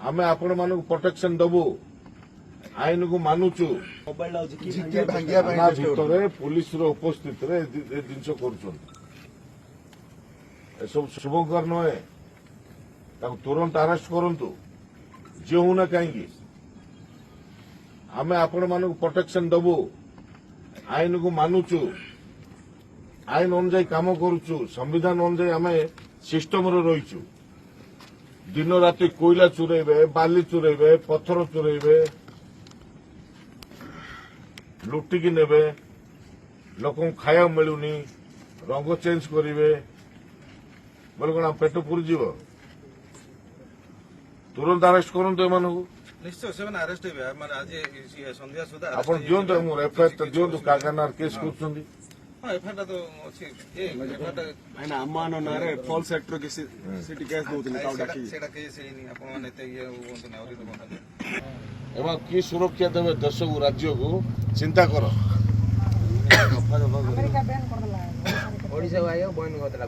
ଆମେ ଆପଣମାନଙ୍କୁ ପ୍ରୋଟେକ୍ସନ ଦବୁ ଆଇନକୁ ମାନୁଛୁ ଥାନା ଭିତରେ ପୁଲିସର ଉପସ୍ଥିତିରେ ଏ ଜିନିଷ କରୁଛନ୍ତି ଏସବୁ ଶୁଭଙ୍କର ନୁହେଁ ତାକୁ ତୁରନ୍ତ ଆରେଷ୍ଟ କରନ୍ତୁ ଯିଏ ହଉନା କାହିଁକି ଆମେ ଆପଣମାନଙ୍କୁ ପ୍ରୋଟେକ୍ସନ ଦବୁ ଆଇନକୁ ମାନୁଛୁ ଆଇନ ଅନୁଯାୟୀ କାମ କରୁଛୁ ସମ୍ବିଧାନ ଅନୁଯାୟୀ ଆମେ ସିଷ୍ଟମରେ ରହିଛୁ दिन राति कोयला चुरेबे बाली चुरेबे पत्थर चुरेबे लुटिकी नेबे लोक खाया मिलूनी रंग चेंज करेंगे बोले कौन पेट पूरी जीव तुरंत अरेस्ट करते निश्चय से अरेस्ट आज संध्या सुधा आप दिंतु एफआईआर दिंतु कागानार केस कर एफआईआर तो अच्छी अम्मान नारे फॉल्स एक्टर की सिटी केस एवं कि सुरक्षा देवे देश को राज्य को चिंता कर ओडिशा बैन कर